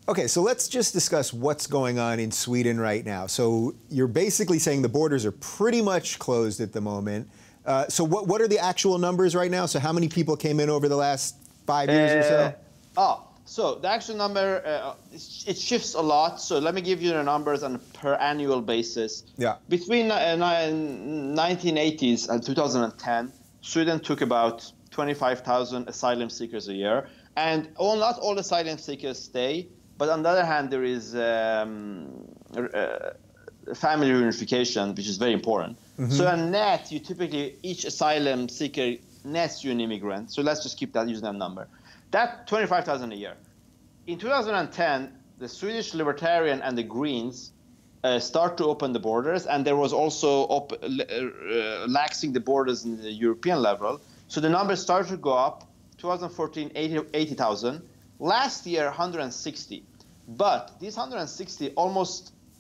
Okay, so let's just discuss what's going on in Sweden right now. So you're basically saying the borders are pretty much closed at the moment. So what are the actual numbers right now? So how many people came in over the last 5 years or so? So the actual number, it shifts a lot. So let me give you the numbers on a per annual basis. Yeah. Between 1980s and 2010, Sweden took about 25,000 asylum seekers a year. And not all asylum seekers stay, but on the other hand, there is family reunification, which is very important. So a net, you typically, each asylum seeker nets you an immigrant. So let's just keep that, using that number. That 25,000 a year. In 2010, the Swedish Libertarian and the Greens start to open the borders, and there was also laxing the borders in the European level. So the numbers started to go up. 2014, 80,000. Last year, 160. But these 160,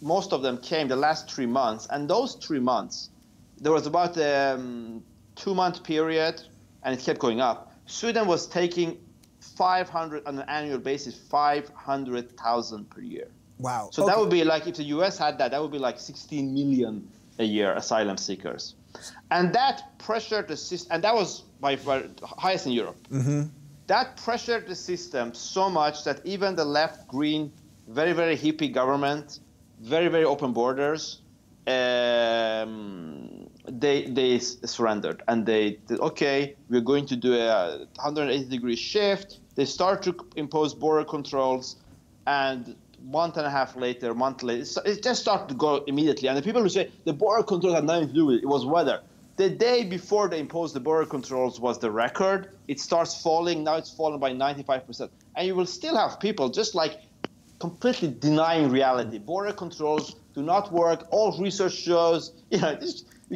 most of them came the last 3 months. And those 3 months, there was about a 2-month period, and it kept going up. Sweden was taking 500 on an annual basis, 500,000 per year. Wow. So that would be like, if the US had that, that would be like 16 million a year asylum seekers. And that pressured the system, and that was by far highest in Europe. That pressured the system so much that even the left, green, very, very hippie government, very, very open borders, they surrendered, and they said, okay, we're going to do a 180-degree shift. They start to impose border controls, and month and a later, it just started to go immediately. And the people who say the border controls had nothing to do with it, it was weather. The day before they imposed the border controls was the record. It starts falling. Now it's fallen by 95%. And you will still have people just like completely denying reality. Border controls do not work. All research shows, you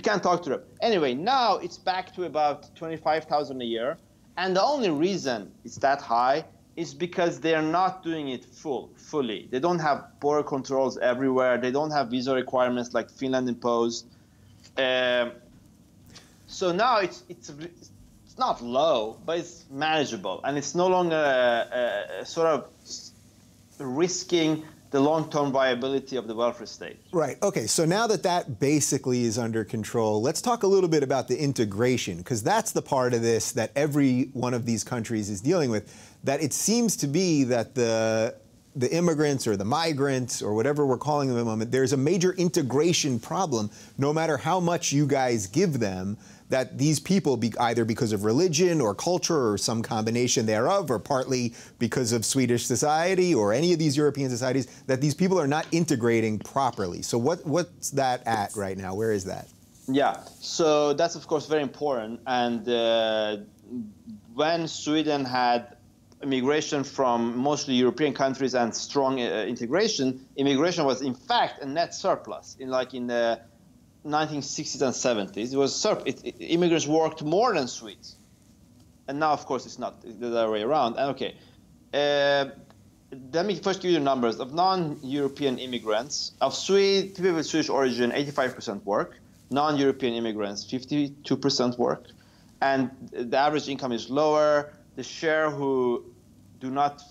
can't talk to them. Anyway, now it's back to about 25,000 a year. And the only reason it's that high is because they're not doing it fully. They don't have border controls everywhere. They don't have visa requirements like Finland imposed. So now it's not low, but it's manageable, and it's no longer sort of risking the long-term viability of the welfare state. Right. Okay. So now that basically is under control, let's talk a little bit about the integration, because that's the part of this that every one of these countries is dealing with. That it seems to be that the immigrants or the migrants or whatever we're calling them at the moment, there's a major integration problem, no matter how much you guys give them, that these people, either because of religion or culture or some combination thereof, or partly because of Swedish society or any of these European societies, that these people are not integrating properly. So what's that at right now? Where is that? Yeah, so that's of course very important. And when Sweden had immigration from mostly European countries and strong immigration was in fact a net surplus in the 1960s and 70s. It was immigrants worked more than Swedes, and now of course it's not the other way around. And okay, let me first give you the numbers of non-European immigrants. Of people with Swedish origin, 85% work. Non-European immigrants, 52% work, and the average income is lower. The share who do not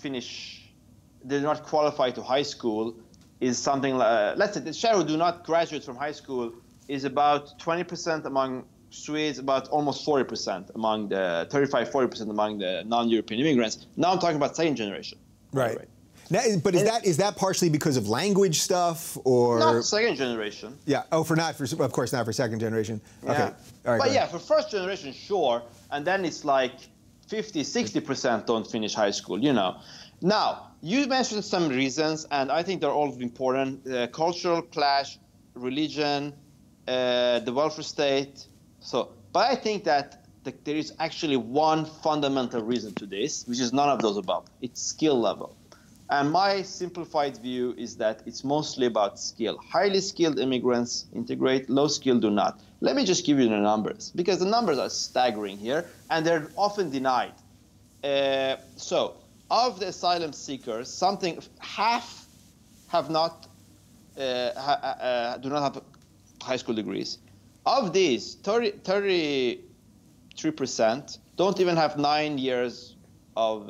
qualify to high school is something like, let's say the share who do not graduate from high school is about 20% among Swedes, about almost 40% among the 40% among the non-European immigrants. Now I'm talking about second generation. Right. Now, but is that partially because of language stuff, or not second generation? Yeah. Oh, of course not for second generation. Yeah. Okay. All right. But yeah, for first generation, sure. And then it's like 50–60% don't finish high school. Now you mentioned some reasons, and I think they're all important: cultural clash, religion, the welfare state. But I think that there is actually one fundamental reason to this, which is none of those above. It's skill level. And my simplified view is that it's mostly about skill. Highly skilled immigrants integrate, low skilled do not. Let me just give you the numbers, because the numbers are staggering here, and they're often denied. So, of the asylum seekers, half have not do not have high school degrees. Of these, 33% don't even have 9 years of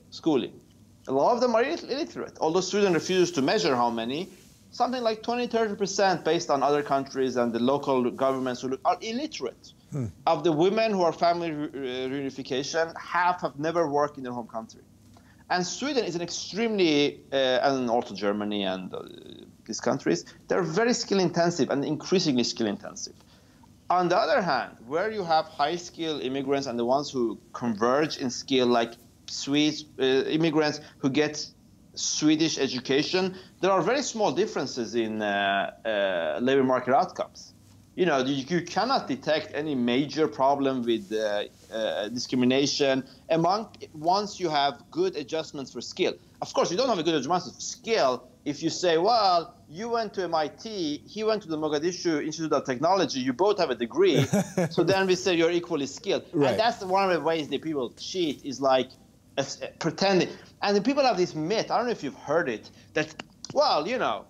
schooling. A lot of them are illiterate. Although Sweden refuses to measure how many, something like 20–30% based on other countries and the local governments who are illiterate. Of the women who are family reunification, half have never worked in their home country. And Sweden is an extremely, and also Germany and these countries, they're very skill intensive and increasingly skill intensive. On the other hand, where you have high skill immigrants and the ones who converge in skill, like Swedes, immigrants who get Swedish education, there are very small differences in labor market outcomes. You know, you cannot detect any major problem with discrimination once you have good adjustments for skill. Of course, you don't have a good adjustment for skill if you say, well, you went to MIT, he went to the Mogadishu Institute of Technology, you both have a degree, so then we say you're equally skilled. Right. And that's one of the ways that people cheat, is like pretending. And the people have this myth, I don't know if you've heard it, that, well, you know,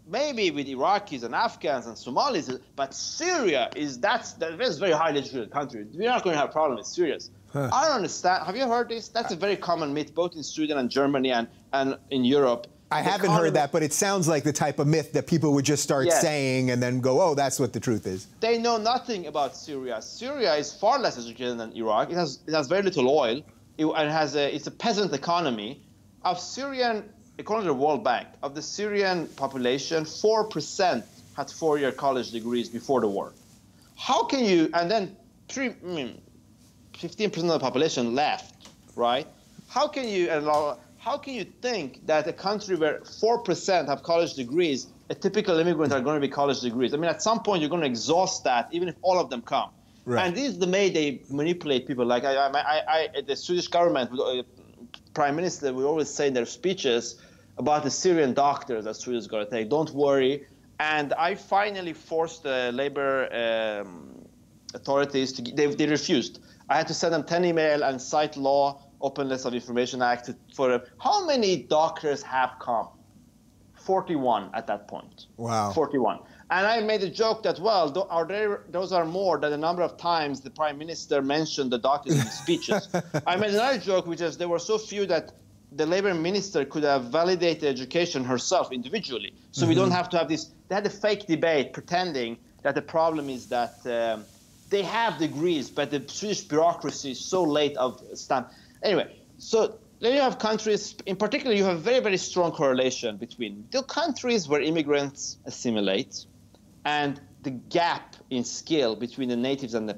maybe with Iraqis and Afghans and Somalis, but Syria that's a very highly educated country. We're not going to have a problem with Syrians. I don't understand. Have you heard this? That's a very common myth, both in Sweden and Germany and in Europe. I haven't heard that, but it sounds like the type of myth that people would just start saying and then go, oh, that's what the truth is. They know nothing about Syria. Syria is far less educated than Iraq. It has very little oil. It's a peasant economy. Of Syrian, according to the World Bank, of the Syrian population, 4% had 4-year college degrees before the war. How can you, and then 15% of the population left, right? How can you think that a country where 4% have college degrees, a typical immigrant are going to be college degrees? I mean, at some point you're going to exhaust that, even if all of them come. Right. And this is the way they manipulate people. Like the Swedish government, Prime Minister would always say in their speeches about the Syrian doctors that Sweden is going to take, don't worry. And I finally forced the labor authorities to, they refused. I had to send them 10 email and cite law, Openness of Information Act for them. How many doctors have come? 41 at that point. Wow. 41. And I made a joke that, well, those are more than the number of times the Prime Minister mentioned the doctors in his speeches. I made another joke, which is there were so few that the labor minister could have validated education herself individually. So we don't have to have this. They had a fake debate pretending that the problem is that they have degrees, but the Swedish bureaucracy is so late of stamp. Anyway, so then you have countries, in particular, you have very, very strong correlation between the countries where immigrants assimilate and the gap in skill between the natives and the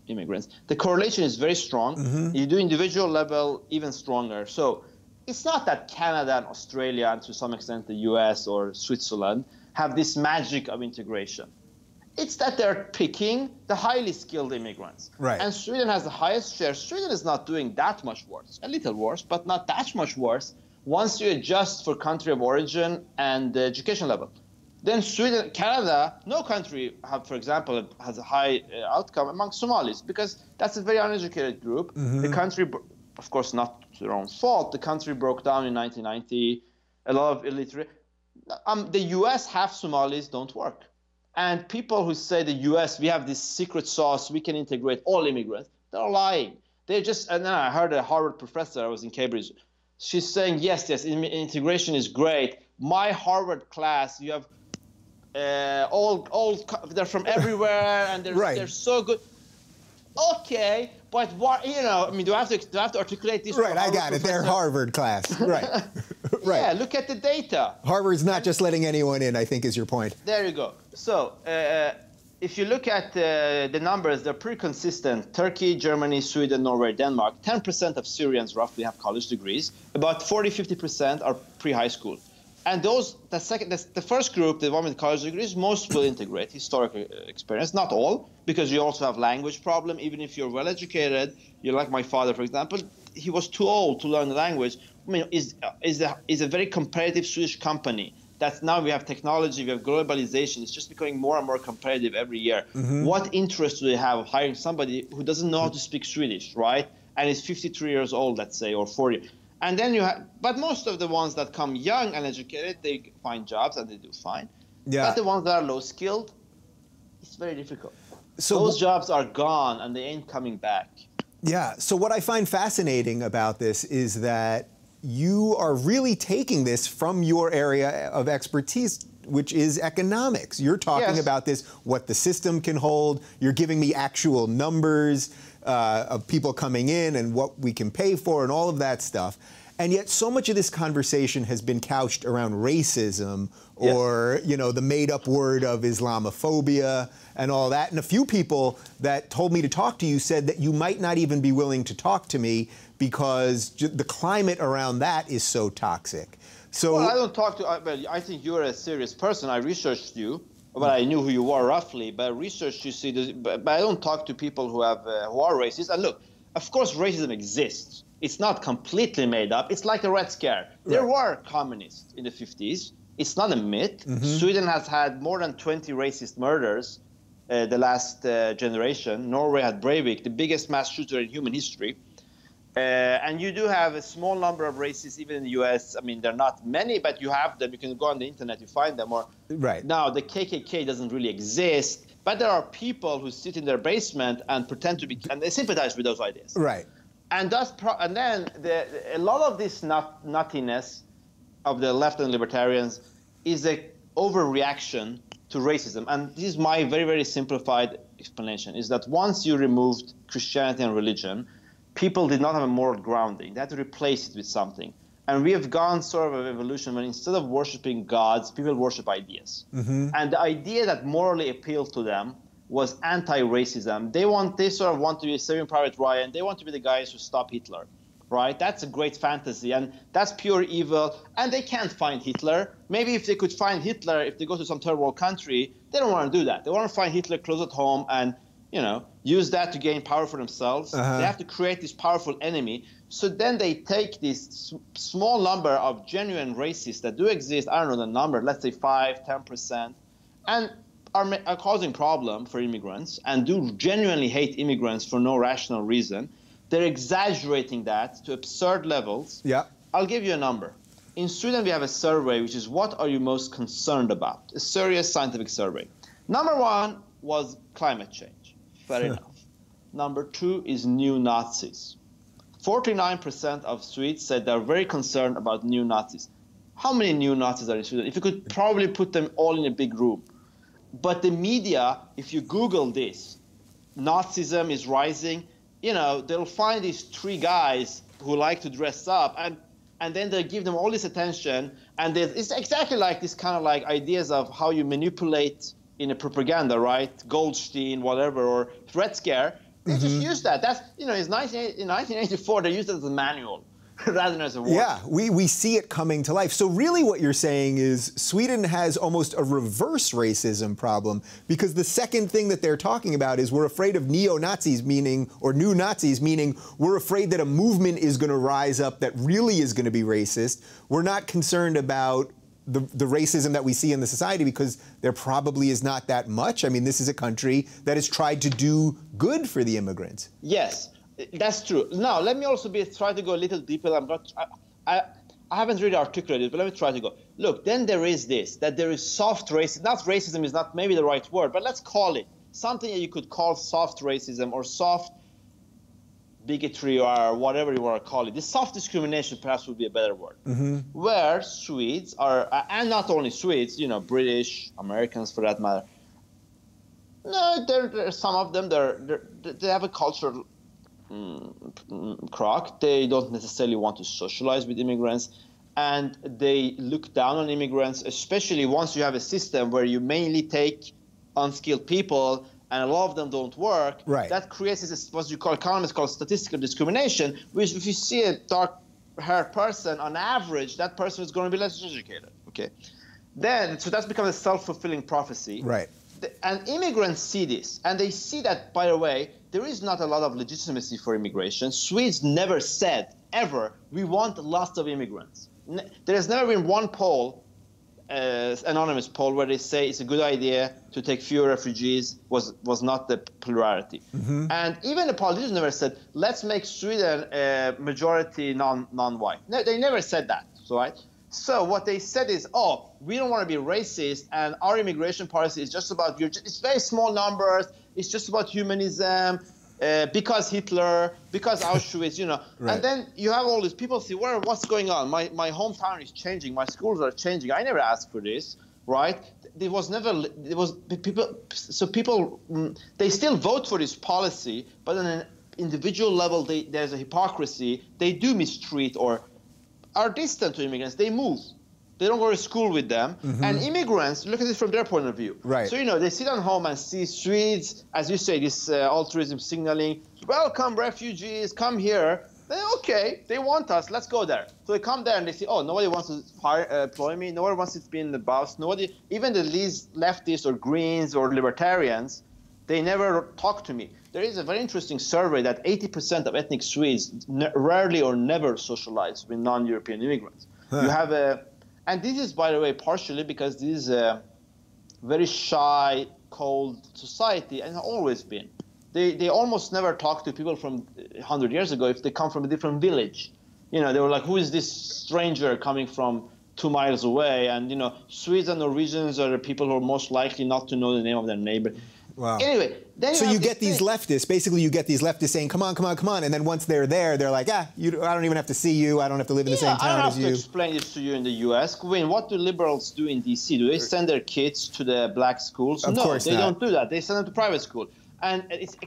immigrants. The correlation is very strong. You do individual level, even stronger. So it's not that Canada and Australia, and to some extent the US or Switzerland, have this magic of integration. It's that they're picking the highly skilled immigrants. Right. And Sweden has the highest share. Sweden is not doing that much worse, a little worse, but not that much worse once you adjust for country of origin and the education level. Then Sweden, Canada, no country, for example, has a high outcome among Somalis, because that's a very uneducated group. The country, of course, not to their own fault, the country broke down in 1990, a lot of illiterate. The US, half Somalis don't work. And people who say the US, we have this secret sauce, we can integrate all immigrants, they're lying. They just, and then I heard a Harvard professor, I was in Cambridge, she's saying, yes, integration is great. My Harvard class, you have they're from everywhere, and they're so good. Okay, but what, you know, I mean, do I have to articulate this? Right, I got it. They're Harvard class. Right. Right. Yeah, look at the data. Harvard's not just letting anyone in, I think, is your point. There you go. So if you look at the numbers, they're pretty consistent. Turkey, Germany, Sweden, Norway, Denmark, 10% of Syrians roughly have college degrees. About 40–50% are pre-high school. And the first group, the one with college degrees, most will integrate historical experience. Not all, because you also have language problem. Even if you're well educated, you're like my father, for example, he was too old to learn the language. I mean, is a very competitive Swedish company. That's now we have technology, we have globalization. It's just becoming more and more competitive every year. What interest do they have of hiring somebody who doesn't know how to speak Swedish, right? And is 53 years old, let's say, or 40. And then you have, but most of the ones that come young and educated, they find jobs and they do fine. Yeah. But the ones that are low skilled, it's very difficult. So those jobs are gone and they ain't coming back. Yeah. So what I find fascinating about this is that you are really taking this from your area of expertise, which is economics. You're talking about this, what the system can hold. You're giving me actual numbers of people coming in and what we can pay for and all of that stuff. And yet so much of this conversation has been couched around racism or, you know, the made-up word of Islamophobia and all that. And a few people that told me to talk to you said that you might not even be willing to talk to me because the climate around that is so toxic. So, well, I don't talk to, well, I think you're a serious person. I researched you, but I knew who you were roughly. But research, you see, but I don't talk to people who have who are racist. And look, of course, racism exists. It's not completely made up. It's like the Red Scare. There were communists in the 50s. It's not a myth. Sweden has had more than 20 racist murders the last generation. Norway had Breivik, the biggest mass shooter in human history. And you do have a small number of racists, even in the US. I mean, they're not many, but you have them. You can go on the internet, you find them. Or now, the KKK doesn't really exist, but there are people who sit in their basement and pretend to be, and they sympathize with those ideas. And then a lot of this nuttiness of the left and libertarians is an overreaction to racism. And this is my very, very simplified explanation, is that once you removed Christianity and religion, people did not have a moral grounding. They had to replace it with something. And we have gone sort of an evolution when instead of worshiping gods, people worship ideas. And the idea that morally appealed to them was anti-racism. They sort of want to be Saving Private Ryan. They want to be the guys who stop Hitler, right? That's a great fantasy, and that's pure evil. And they can't find Hitler. Maybe if they could find Hitler, if they go to some third world country, they don't want to do that. They want to find Hitler close at home and, you know, use that to gain power for themselves. They have to create this powerful enemy. So then they take this small number of genuine racists that do exist, I don't know the number, let's say 5, 10%, and are causing problem for immigrants and do genuinely hate immigrants for no rational reason. They're exaggerating that to absurd levels. I'll give you a number. In Sweden, we have a survey, which is what are you most concerned about? A serious scientific survey. Number 1 was climate change. Fair enough. Number 2 is new Nazis. 49% of Swedes said they're very concerned about new Nazis. How many new Nazis are in Sweden? If you could probably put them all in a big room. But the media, if you Google this, Nazism is rising, you know, they'll find these 3 guys who like to dress up, and then they give them all this attention. And it's exactly like this kind of like ideas of how you manipulate in a propaganda, right? Goldstein, whatever, or Red Scare. They just use that. That's, you know, in 1984, they used it as a manual rather than as a war. Yeah, we see it coming to life. So really what you're saying is Sweden has almost a reverse racism problem, because the second thing that they're talking about is we're afraid of neo-Nazis, meaning, or new Nazis, meaning we're afraid that a movement is going to rise up that really is going to be racist. We're not concerned about the racism that we see in the society because there probably is not that much. I mean, this is a country that has tried to do good for the immigrants. Yes, that's true. Now, let me also try to go a little deeper. I haven't really articulated, but let me try to go. Look, then there is this, that there is soft racism. Not racism is not maybe the right word, but let's call it something that you could call soft racism or soft bigotry or whatever you want to call it. This soft discrimination perhaps would be a better word. Where Swedes are, and not only Swedes, you know, British, Americans for that matter. No, there some of them, they have a cultural crock. They don't necessarily want to socialize with immigrants, and they look down on immigrants, especially once you have a system where you mainly take unskilled people and a lot of them don't work. That creates this, what you call, economists call statistical discrimination, which if you see a dark-haired person, on average, that person is going to be less educated. Okay, then so that's become a self-fulfilling prophecy. And immigrants see this, and they see that, by the way, there is not a lot of legitimacy for immigration. Swedes never said, ever, we want lots of immigrants. There has never been one poll, anonymous poll, where they say it's a good idea to take fewer refugees, was not the plurality. And even the politicians never said, let's make Sweden a majority non-white. No, they never said that, right? So what they said is, oh, we don't want to be racist, and our immigration policy is just about, it's very small numbers, it's just about humanism, because Hitler, because Auschwitz, you know. Right. And then you have all these people say, what's going on? My hometown is changing. My schools are changing. I never asked for this, right? There was never, there was people, so people, they still vote for this policy, but on an individual level, there's a hypocrisy. They do mistreat or are distant to immigrants. They move. They don't go to school with them. And immigrants, look at it from their point of view. Right. So, you know, they sit at home and see Swedes, as you say, this altruism signaling, welcome refugees, come here. Then, okay, they want us, let's go there. So they come there and they say, oh, nobody wants to employ me. Nobody wants to be in the bus. Nobody, even the least leftists or Greens or libertarians, they never talk to me. There is a very interesting survey that 80% of ethnic Swedes rarely or never socialize with non-European immigrants. You have a, and this is, by the way, partially because this is a very shy, cold society, and has always been. They almost never talk to people from 100 years ago if they come from a different village. You know, they were like, who is this stranger coming from 2 miles away? And, you know, Swedes and Norwegians are the people who are most likely not to know the name of their neighbor. Wow. Anyway, then so you get these leftists, basically you get these leftists saying, come on, come on, come on. And then once they're there, they're like, I don't even have to see you. I don't have to live in the same town as you. I don't have to explain this to you in the U.S. Quinn, what do liberals do in D.C.? Do they send their kids to the black schools? Of course they not. don't do that. They send them to private school. And it's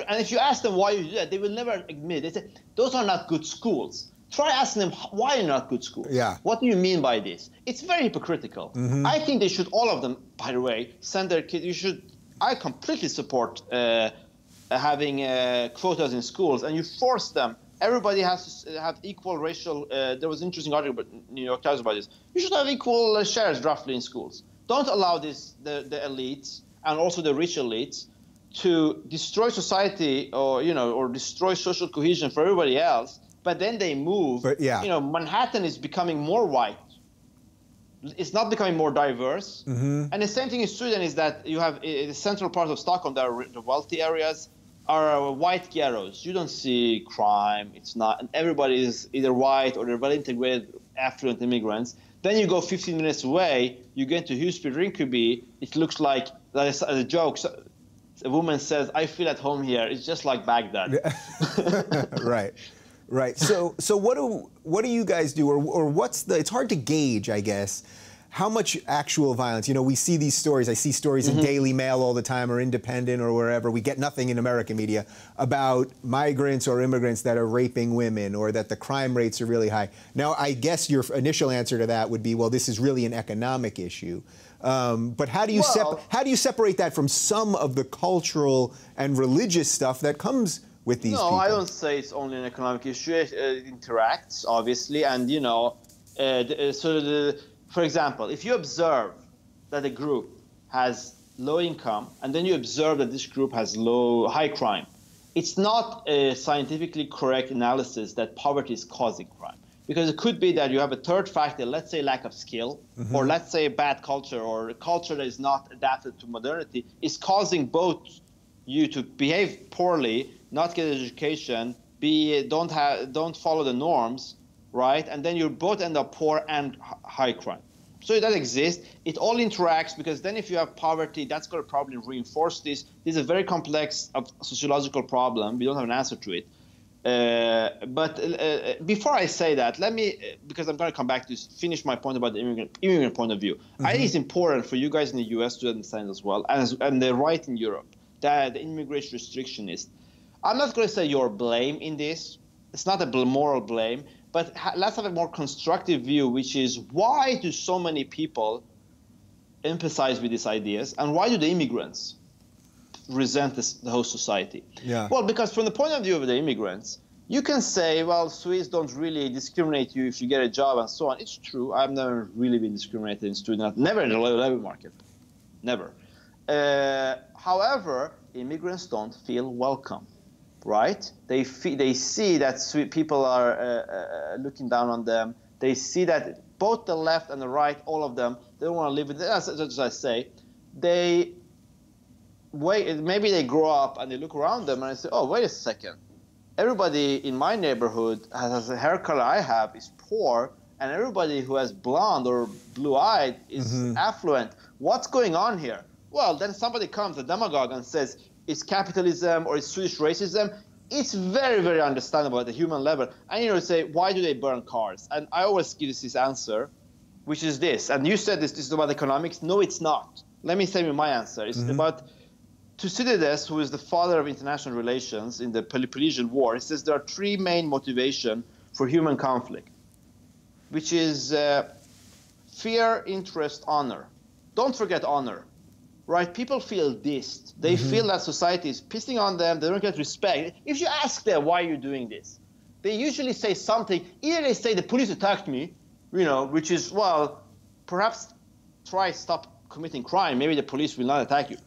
and if you ask them why you do that, they will never admit. They say, those are not good schools. Try asking them why you're not good schools. Yeah. What do you mean by this? It's very hypocritical. I think they should, all of them, by the way, send their kids. I completely support having quotas in schools, and you force them. Everybody has to have equal racial. There was an interesting article about New York Times about this. You should have equal shares roughly in schools. Don't allow the elites and also the rich elites to destroy society or destroy social cohesion for everybody else. But then they move. But, yeah. You know, Manhattan is becoming more white. It's not becoming more diverse. And the same thing in Sweden is that you have the central part of Stockholm, the wealthy areas are white ghettos. You don't see crime. It's not, and everybody is either white or they're well integrated, affluent immigrants. Then you go 15 minutes away, you get to Husby, Rinkeby. It looks like, as a joke, a woman says, I feel at home here. It's just like Baghdad. Right. Right. So what do you guys do, or what's the? It's hard to gauge, I guess, how much actual violence. You know, we see these stories. I see stories in Daily Mail all the time, or Independent, or wherever. We get nothing in American media about migrants or immigrants that are raping women, or that the crime rates are really high. Now, I guess your initial answer to that would be, well, this is really an economic issue. But how do you separate that from some of the cultural and religious stuff that comes with these people? No, I don't say it's only an economic issue. It interacts, obviously, and you know, for example, if you observe that a group has low income, and then you observe that this group has high crime, it's not a scientifically correct analysis that poverty is causing crime. Because it could be that you have a third factor, let's say lack of skill, or let's say bad culture, or a culture that is not adapted to modernity, is causing both you to behave poorly, not get an education, don't follow the norms, right? And then you both end up poor and high crime. So that exists. It all interacts, because then if you have poverty, that's going to probably reinforce this. This is a very complex sociological problem. We don't have an answer to it. But before I say that, let me, because I'm going to come back to this, finish my point about the immigrant point of view. I think it's important for you guys in the US to understand as well, and the right in Europe, that the immigration restrictionist. I'm not going to say you're blame in this. It's not a moral blame, but let's have a more constructive view, which is, why do so many people emphasize with these ideas, and why do the immigrants resent the host society? Yeah. Well, because from the point of view of the immigrants, you can say, well, Swedes don't really discriminate you if you get a job and so on. It's true. I've never really been discriminated in Sweden, never in the labor market, never. However, immigrants don't feel welcome, right? They see that people are looking down on them. They see that both the left and the right, all of them, they don't want to live with it. As I say, maybe they grow up and they look around them and they say, oh, wait a second. Everybody in my neighborhood has a hair color I have is poor, and everybody who has blonde or blue-eyed is affluent. What's going on here? Well, then somebody comes, a demagogue, and says, it's capitalism or it's Swedish racism, it's very, very understandable at the human level. And you know, say, why do they burn cars? And I always give this answer, which is this. And you said this is about economics. No, it's not. Let me tell you my answer. It's about Thucydides, who is the father of international relations in the Peloponnesian War. He says there are three main motivations for human conflict, which is fear, interest, honor. Don't forget honor. Right? People feel dissed. They feel that society is pissing on them. They don't get respect. If you ask them, why are you doing this? They usually say something. Either they say the police attacked me, you know, which is, well, perhaps try stop committing crime. Maybe the police will not attack you.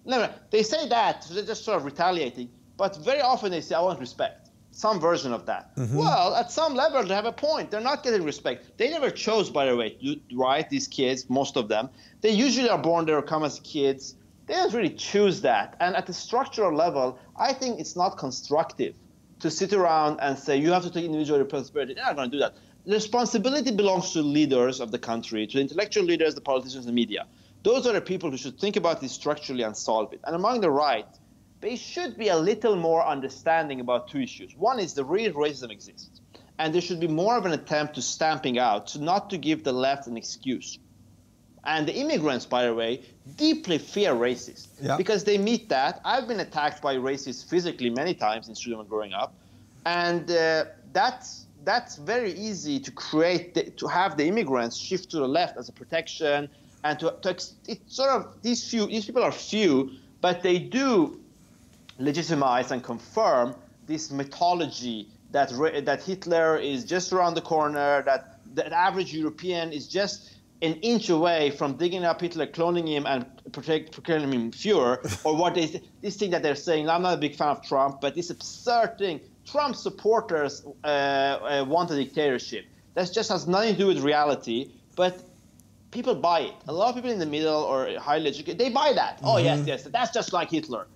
No, they say that, so they're just sort of retaliating. But very often they say, I want respect. Some version of that. Well, at some level, they have a point. They're not getting respect. They never chose, by the way, right, these kids, most of them. They usually are born there or come as kids. They don't really choose that. And at the structural level, I think it's not constructive to sit around and say, you have to take individual responsibility. They're not going to do that. The responsibility belongs to leaders of the country, to the intellectual leaders, the politicians, the media. Those are the people who should think about this structurally and solve it. And among the right, they should be a little more understanding about two issues. One is the real racism exists. And there should be more of an attempt to stamping out, not to give the left an excuse. And the immigrants, by the way, deeply fear racists because they meet that. I've been attacked by racists physically many times in Sweden growing up. And that's very easy to create, to have the immigrants shift to the left as a protection. And it's sort of, these people are few, but they do legitimize and confirm this mythology that Hitler is just around the corner, that the average European is just an inch away from digging up Hitler, cloning him, and proclaiming him Führer, or what this thing that they're saying. I'm not a big fan of Trump, but this absurd thing. Trump supporters want a dictatorship. That just has nothing to do with reality, but people buy it. A lot of people in the middle or highly educated, they buy that. Oh, yes, that's just like Hitler.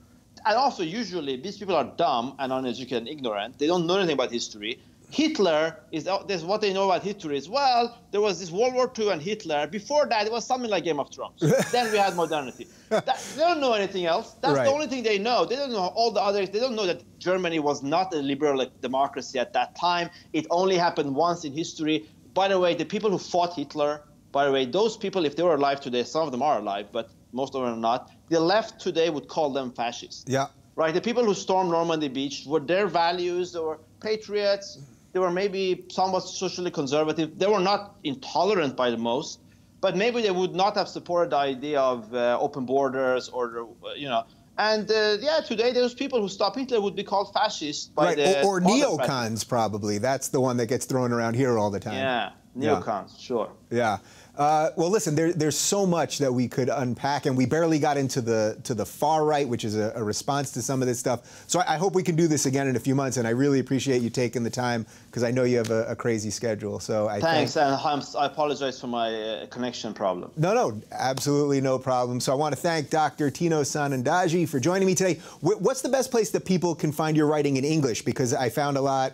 And also, usually, these people are dumb and uneducated and ignorant. They don't know anything about history. Hitler there's what they know about history is, well, there was this World War II and Hitler. Before that, it was something like Game of Thrones. Then we had modernity. They don't know anything else. That's the only thing they know. They don't know all the others. They don't know that Germany was not a liberal democracy at that time. It only happened once in history. By the way, the people who fought Hitler, by the way, those people, if they were alive today, some of them are alive, but most of them are not, the left today would call them fascists. Yeah. Right? The people who stormed Normandy Beach, were their values, they were patriots, they were maybe somewhat socially conservative. They were not intolerant by the most, but maybe they would not have supported the idea of open borders or, you know. And today those people who stopped Hitler would be called fascists by or neocons, probably. That's the one that gets thrown around here all the time. Yeah, neocons, sure. Yeah. Well, listen, there's so much that we could unpack, and we barely got into the far right, which is a response to some of this stuff. So I hope we can do this again in a few months, and I really appreciate you taking the time because I know you have a crazy schedule. So thanks, and I apologize for my connection problem. No, absolutely no problem. So I want to thank Dr. Tino Sanandaji for joining me today. What's the best place that people can find your writing in English? Because I found a lot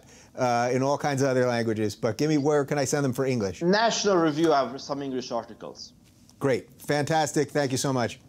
in all kinds of other languages, but give me, where can I send them for English? National Review, I have some English articles. Great, fantastic, thank you so much.